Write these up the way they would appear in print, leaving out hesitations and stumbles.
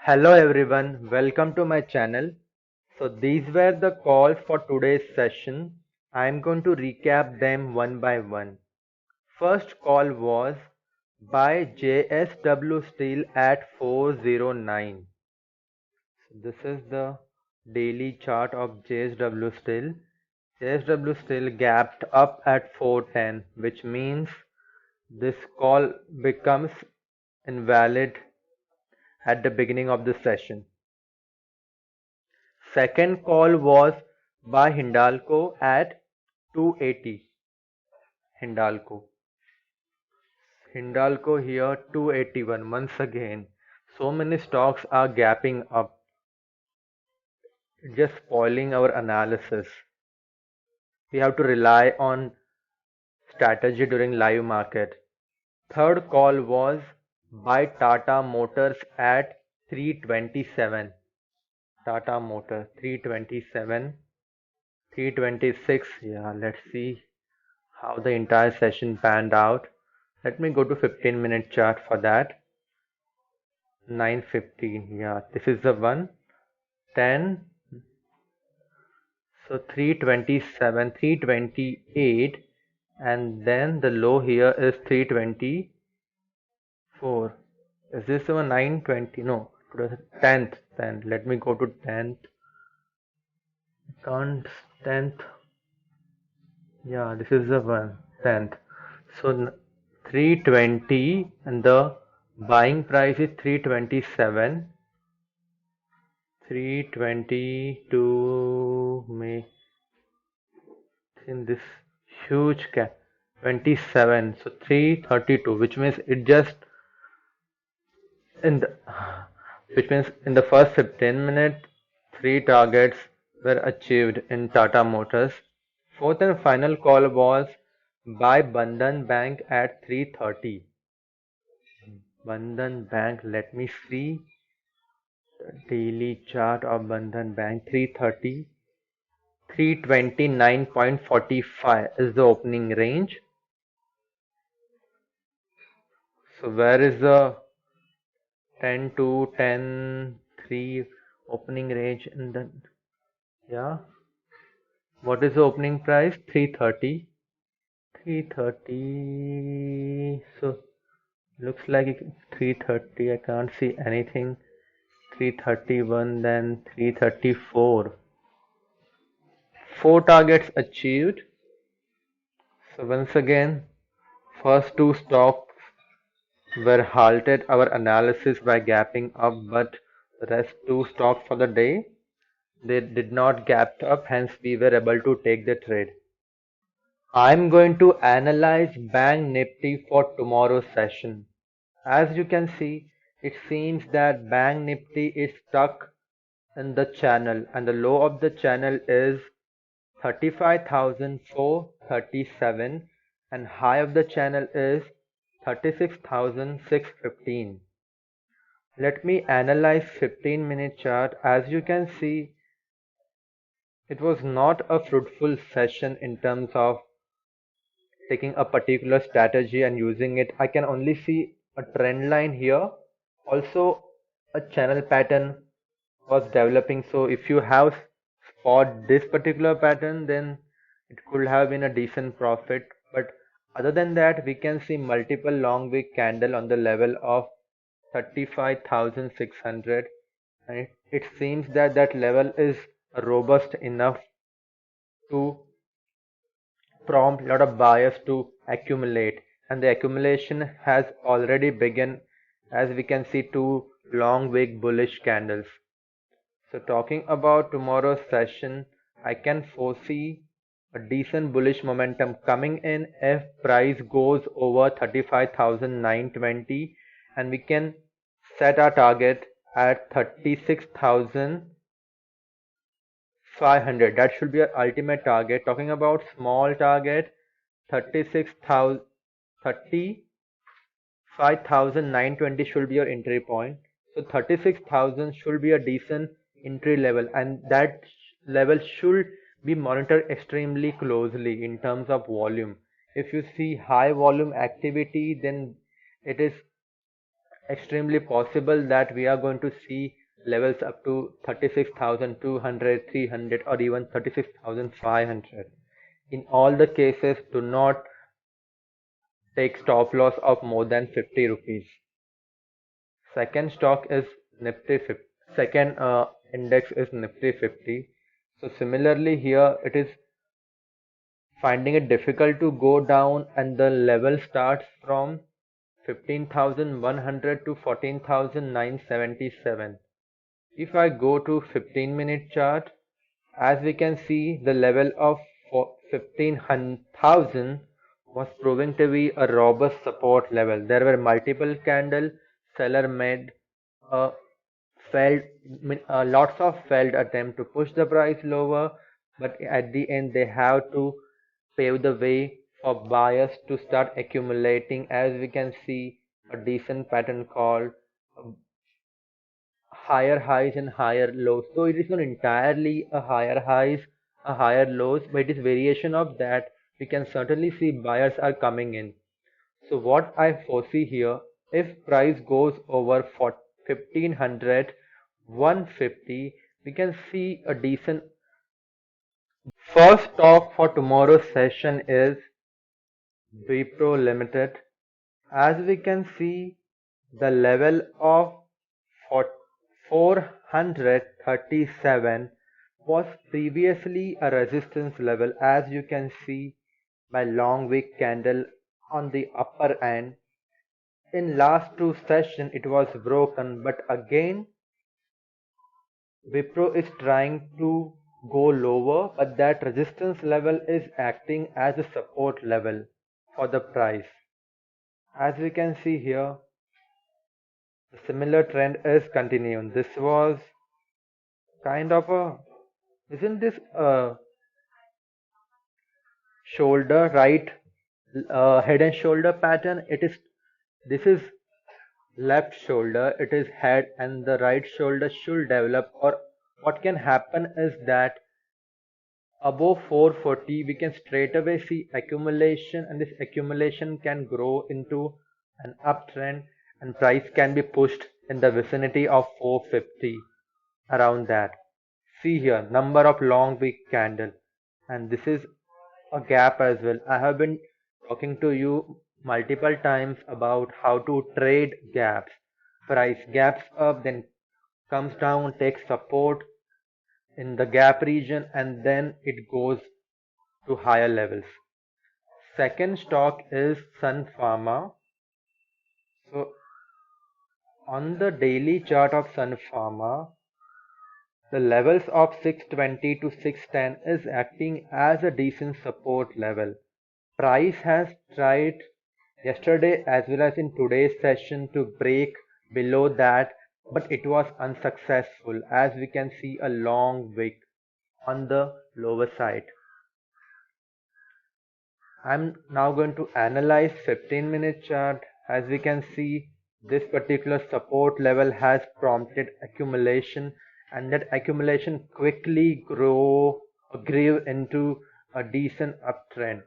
Hello everyone, welcome to my channel. So these were the calls for today's session. I am going to recap them one by one. First call was by JSW Steel at 409. So this is the daily chart of JSW Steel. JSW Steel gapped up at 410, which means this call becomes invalid at the beginning of the session. Second call was by Hindalco at 280. Hindalco. Hindalco here 281. Once again, so many stocks are gapping up, just spoiling our analysis. We have to rely on strategy during live market. Third call was by Tata Motors at 327. Tata Motors 327. 326. Yeah, let's see how the entire session panned out. Let me go to 15-minute chart for that. 9:15. Yeah, this is the one. 10. So 327, 328, and then the low here is 324. Is this the one? 920? No, it was 10th. Then let me go to 10th. Can't 10th. Yeah, this is the one. 10th. So 320 and the buying price is 327. 322 may in this huge gap. 27. So 332, which means it just in the which means in the first 15 minutes, three targets were achieved in Tata Motors. Fourth and final call was by Bandhan Bank at 330. Bandhan Bank, let me see the daily chart of Bandhan Bank. 330. 329.45 is the opening range. So where is the 10 to 10 3 opening range in the, yeah, what is the opening price? 330. 330. So looks like 330. I can't see anything. 331, then 334. Four targets achieved. So once again, first two stocks were halted our analysis by gapping up, but the rest two stocks for the day, they did not gap up, hence we were able to take the trade. I'm going to analyze Bank Nifty for tomorrow's session. As you can see, it seems that Bank Nifty is stuck in the channel and the low of the channel is 35,437 and high of the channel is 36,615. Let me analyze 15-minute chart. As you can see, it was not a fruitful session in terms of taking a particular strategy and using it. I can only see a trend line here. Also, a channel pattern was developing. So if you have spot this particular pattern, then it could have been a decent profit. But other than that, we can see multiple long wick candle on the level of 35,600, and it seems that that level is robust enough to prompt a lot of buyers to accumulate, and the accumulation has already begun, as we can see two long wick bullish candles. So talking about tomorrow's session, I can foresee a decent bullish momentum coming in if price goes over 35,920, and we can set our target at 36,500. That should be our ultimate target. Talking about small target, 36,000, 35,920 should be your entry point. So 36,000 should be a decent entry level, and that level should be monitored extremely closely in terms of volume. If you see high volume activity, then it is extremely possible that we are going to see levels up to 36,200, 300, or even 36,500. In all the cases, do not take stop loss of more than 50 rupees. Second stock is Nifty 50. Second index is Nifty 50. So similarly here it is finding it difficult to go down, and the level starts from 15,100 to 14,977. If I go to 15-minute chart, as we can see, the level of 15,000 was proving to be a robust support level. There were multiple candle, seller made a failed, lots of failed attempt to push the price lower, but at the end they have to pave the way for buyers to start accumulating. As we can see, a decent pattern called higher highs and higher lows. So it is not entirely a higher highs, a higher lows, but it is variation of that. We can certainly see buyers are coming in. So what I foresee here, if price goes over for 1500, 150, we can see a decent. First stock for tomorrow's session is Wipro Limited. As we can see, the level of 437 was previously a resistance level, as you can see by long wick candle on the upper end. In last two sessions it was broken, but again Wipro is trying to go lower, but that resistance level is acting as a support level for the price. As we can see here, the similar trend is continuing. This was kind of a, isn't this a shoulder, right, head and shoulder pattern? It is, this is left shoulder, it is head, and the right shoulder should develop. Or what can happen is that above 440 we can straight away see accumulation, and this accumulation can grow into an uptrend, and price can be pushed in the vicinity of 450, around that. See here, number of long wick candle, and this is a gap as well. I have been talking to you multiple times about how to trade gaps. Price gaps up, then comes down, takes support in the gap region, and then it goes to higher levels. Second stock is Sun Pharma. So on the daily chart of Sun Pharma, the levels of 620 to 610 is acting as a decent support level. Price has tried yesterday as well as in today's session to break below that, but it was unsuccessful, as we can see a long wick on the lower side. I'm now going to analyze 15-minute chart. As we can see, this particular support level has prompted accumulation, and that accumulation quickly grew into a decent uptrend.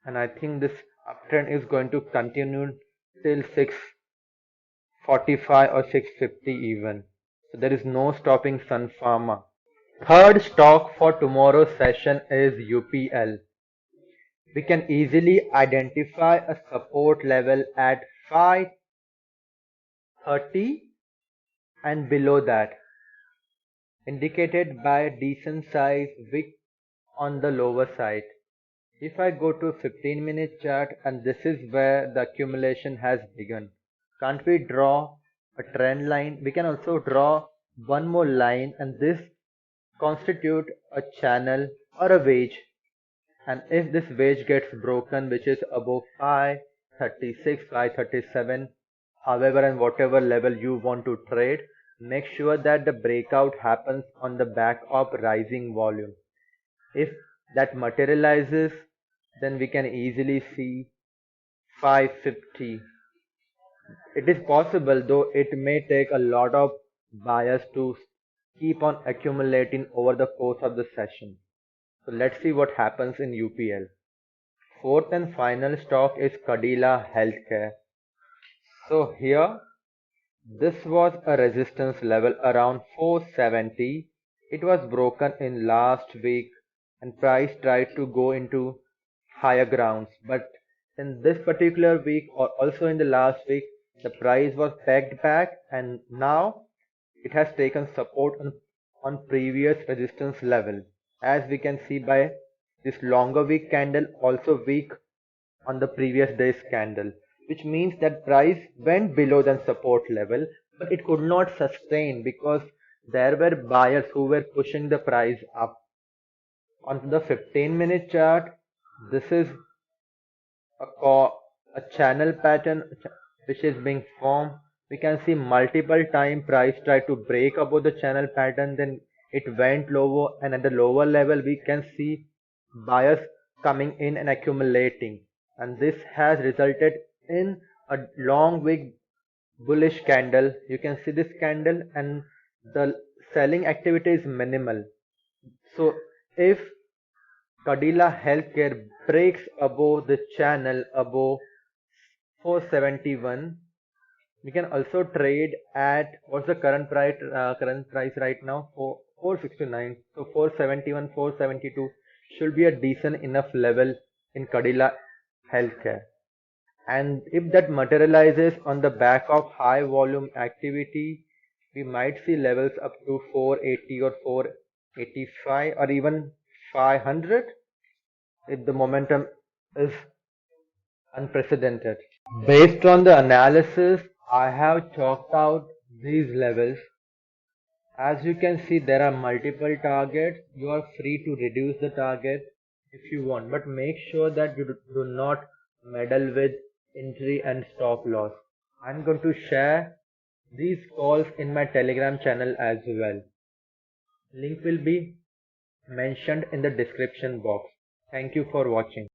And I think this uptrend is going to continue till 645 or 650 even. So there is no stopping Sun Pharma. Third stock for tomorrow's session is UPL. We can easily identify a support level at 530 and below that, indicated by a decent size wick on the lower side. If I go to 15-minute chart, and this is where the accumulation has begun. Can't we draw a trend line? We can also draw one more line, and this constitute a channel or a wedge. And if this wedge gets broken, which is above 536, 537, however and whatever level you want to trade, make sure that the breakout happens on the back of rising volume. If that materializes, then we can easily see 550. It is possible, though it may take a lot of buyers to keep on accumulating over the course of the session. So let's see what happens in UPL. Fourth and final stock is Cadila Healthcare. So here This was a resistance level around 470. It was broken in last week and price tried to go into higher grounds. But in this particular week or also in the last week, the price was pegged back and now it has taken support on previous resistance level. As we can see by this longer wick candle, also weak on the previous day's candle, which means that price went below the support level, but it could not sustain because there were buyers who were pushing the price up. On the 15-minute chart, this is a channel pattern which is being formed. We can see multiple time price try to break above the channel pattern, then it went lower, and at the lower level we can see buyers coming in and accumulating, and this has resulted in a long wick bullish candle. You can see this candle and the selling activity is minimal. So if Cadila Healthcare breaks above the channel above 471, we can also trade at what's the current price right now for 469. So 471, 472 should be a decent enough level in Cadila Healthcare. And if that materializes on the back of high volume activity, we might see levels up to 480 or 485 or even 500 if the momentum is unprecedented. Based on the analysis, I have chalked out these levels. As you can see, there are multiple targets. You are free to reduce the target if you want, but make sure that you do not meddle with entry and stop loss. I'm going to share these calls in my Telegram channel as well. Link will be mentioned in the description box. Thank you for watching.